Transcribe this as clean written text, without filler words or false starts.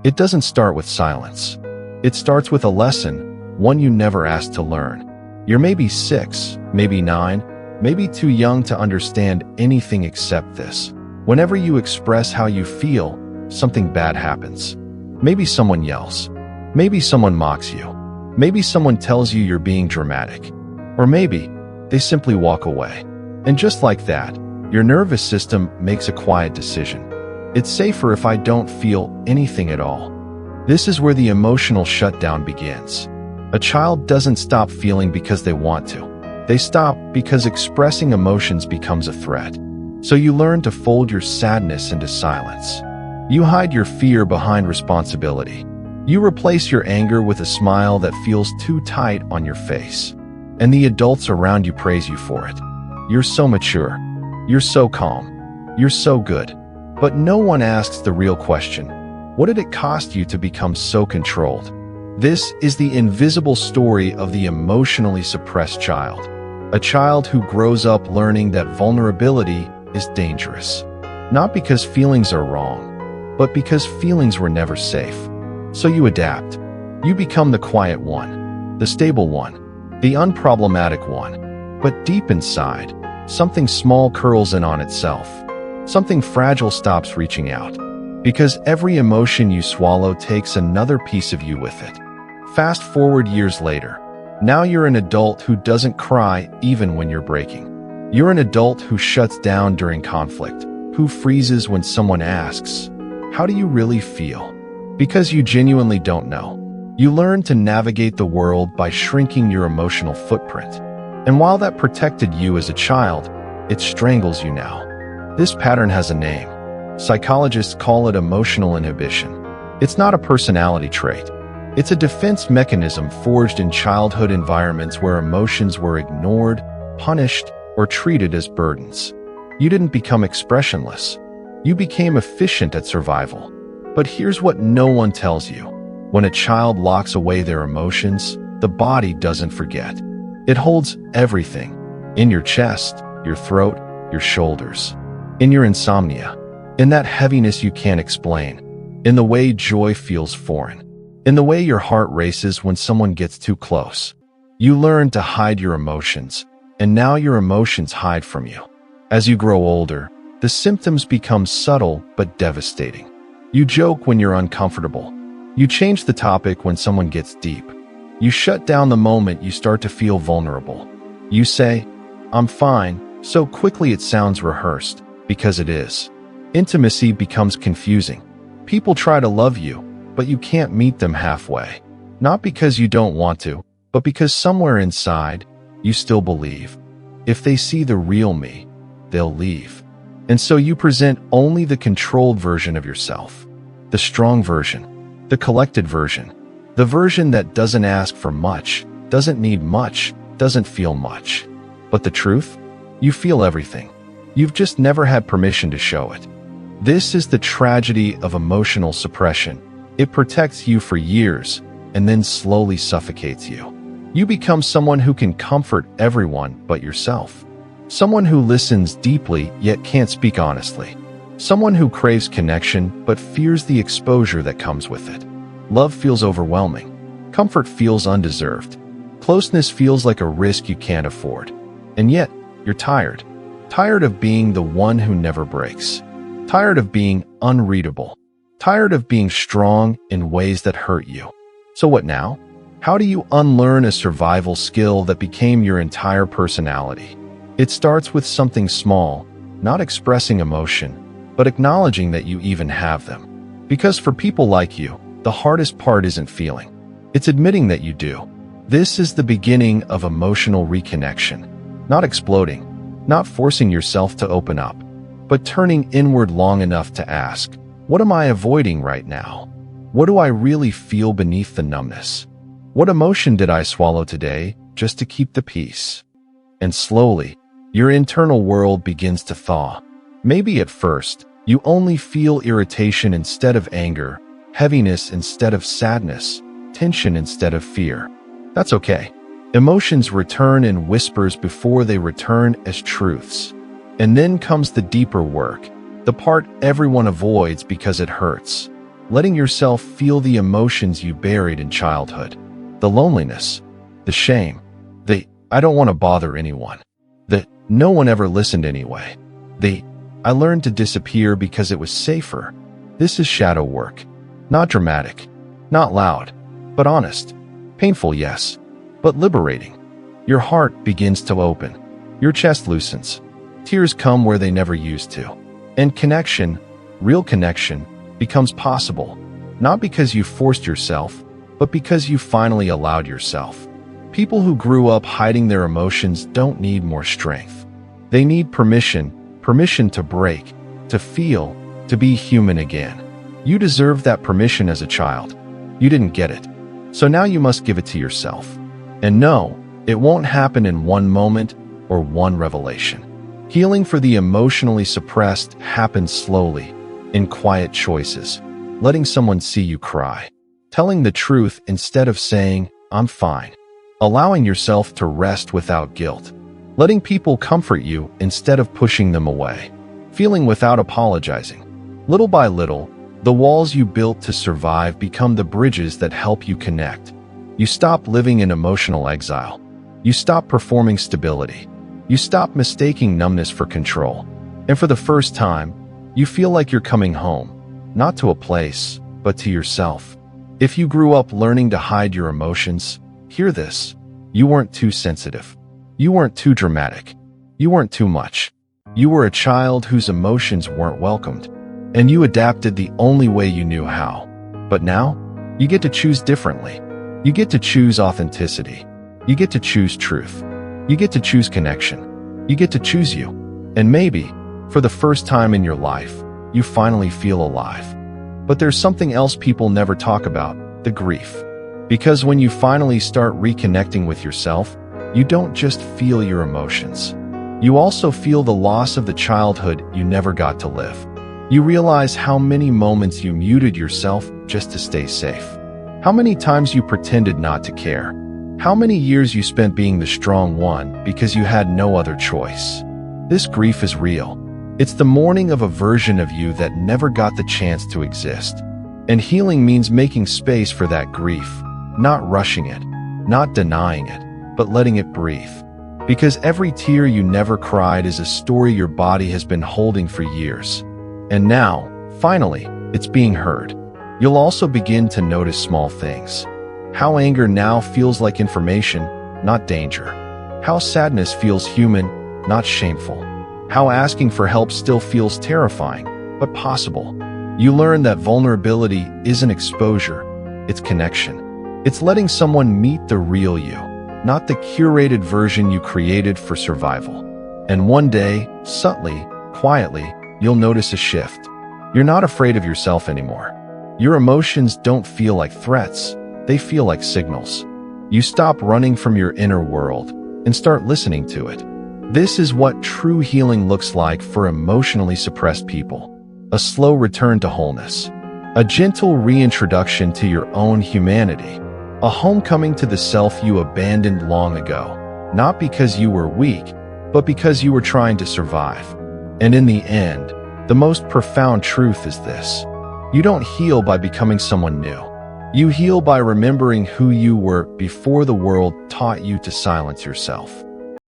It doesn't start with silence. It starts with a lesson, one you never asked to learn. You're maybe 6, maybe 9, maybe too young to understand anything except this. Whenever you express how you feel, something bad happens. Maybe someone yells. Maybe someone mocks you. Maybe someone tells you you're being dramatic. Or maybe they simply walk away. And just like that, your nervous system makes a quiet decision. It's safer if I don't feel anything at all. This is where the emotional shutdown begins. A child doesn't stop feeling because they want to. They stop because expressing emotions becomes a threat. So you learn to fold your sadness into silence. You hide your fear behind responsibility. You replace your anger with a smile that feels too tight on your face. And the adults around you praise you for it. You're so mature. You're so calm. You're so good. But no one asks the real question. What did it cost you to become so controlled? This is the invisible story of the emotionally suppressed child. A child who grows up learning that vulnerability is dangerous. Not because feelings are wrong, but because feelings were never safe. So you adapt. You become the quiet one, the stable one, the unproblematic one. But deep inside, something small curls in on itself. Something fragile stops reaching out. Because every emotion you swallow takes another piece of you with it. Fast forward years later. Now you're an adult who doesn't cry even when you're breaking. You're an adult who shuts down during conflict, who freezes when someone asks, "How do you really feel?" Because you genuinely don't know. You learn to navigate the world by shrinking your emotional footprint. And while that protected you as a child, it strangles you now. This pattern has a name. Psychologists call it emotional inhibition. It's not a personality trait. It's a defense mechanism forged in childhood environments where emotions were ignored, punished, or treated as burdens. You didn't become expressionless. You became efficient at survival. But here's what no one tells you. When a child locks away their emotions, the body doesn't forget. It holds everything. In your chest, your throat, your shoulders. In your insomnia. In that heaviness you can't explain. In the way joy feels foreign. In the way your heart races when someone gets too close. You learn to hide your emotions, and now your emotions hide from you. As you grow older, the symptoms become subtle but devastating. You joke when you're uncomfortable. You change the topic when someone gets deep. You shut down the moment you start to feel vulnerable. You say, "I'm fine," so quickly it sounds rehearsed, because it is. Intimacy becomes confusing. People try to love you, but you can't meet them halfway. Not because you don't want to, but because somewhere inside, you still believe. If they see the real me, they'll leave. And so you present only the controlled version of yourself. The strong version. The collected version. The version that doesn't ask for much, doesn't need much, doesn't feel much. But the truth? You feel everything. You've just never had permission to show it. This is the tragedy of emotional suppression. It protects you for years, and then slowly suffocates you. You become someone who can comfort everyone but yourself. Someone who listens deeply yet can't speak honestly. Someone who craves connection but fears the exposure that comes with it. Love feels overwhelming. Comfort feels undeserved. Closeness feels like a risk you can't afford. And yet, you're tired. Tired of being the one who never breaks. Tired of being unreadable. Tired of being strong in ways that hurt you. So what now? How do you unlearn a survival skill that became your entire personality? It starts with something small, not expressing emotion, but acknowledging that you even have them. Because for people like you, the hardest part isn't feeling. It's admitting that you do. This is the beginning of emotional reconnection. Not exploding, not forcing yourself to open up, but turning inward long enough to ask, what am I avoiding right now? What do I really feel beneath the numbness? What emotion did I swallow today just to keep the peace? And slowly, your internal world begins to thaw. Maybe at first, you only feel irritation instead of anger, heaviness instead of sadness, tension instead of fear. That's okay. Emotions return in whispers before they return as truths. And then comes the deeper work, the part everyone avoids because it hurts. letting yourself feel the emotions you buried in childhood. The loneliness, the shame, the "I don't want to bother anyone," the "no one ever listened anyway," the "I learned to disappear because it was safer." This is shadow work. Not dramatic, not loud, but honest. Painful, yes, but liberating. Your heart begins to open. Your chest loosens. Tears come where they never used to. And connection, real connection, becomes possible, not because you forced yourself, but because you finally allowed yourself. People who grew up hiding their emotions don't need more strength. They need permission to break, to feel, to be human again. You deserved that permission as a child. You didn't get it. So now you must give it to yourself. And no, it won't happen in one moment or one revelation. Healing for the emotionally suppressed happens slowly, in quiet choices. Letting someone see you cry. Telling the truth instead of saying, "I'm fine." Allowing yourself to rest without guilt. Letting people comfort you instead of pushing them away. Feeling without apologizing. Little by little, the walls you built to survive become the bridges that help you connect. You stop living in emotional exile. You stop performing stability. You stop mistaking numbness for control. And for the first time, you feel like you're coming home, not to a place, but to yourself. If you grew up learning to hide your emotions, hear this. You weren't too sensitive. You weren't too dramatic. You weren't too much. You were a child whose emotions weren't welcomed. And you adapted the only way you knew how. But now, you get to choose differently. You get to choose authenticity. You get to choose truth. You get to choose connection. You get to choose you. And maybe, for the first time in your life, you finally feel alive. But there's something else people never talk about, the grief. Because when you finally start reconnecting with yourself, you don't just feel your emotions. You also feel the loss of the childhood you never got to live. You realize how many moments you muted yourself just to stay safe. How many times you pretended not to care. How many years you spent being the strong one because you had no other choice. This grief is real. It's the mourning of a version of you that never got the chance to exist. And healing means making space for that grief, not rushing it, not denying it, but letting it breathe. Because every tear you never cried is a story your body has been holding for years. And now, finally, it's being heard. You'll also begin to notice small things. How anger now feels like information, not danger. How sadness feels human, not shameful. How asking for help still feels terrifying, but possible. You learn that vulnerability isn't exposure, it's connection. It's letting someone meet the real you, not the curated version you created for survival. And one day, subtly, quietly, you'll notice a shift. You're not afraid of yourself anymore. Your emotions don't feel like threats, they feel like signals. You stop running from your inner world and start listening to it. This is what true healing looks like for emotionally suppressed people. A slow return to wholeness. A gentle reintroduction to your own humanity. A homecoming to the self you abandoned long ago. Not because you were weak, but because you were trying to survive. And in the end, the most profound truth is this. You don't heal by becoming someone new. You heal by remembering who you were before the world taught you to silence yourself.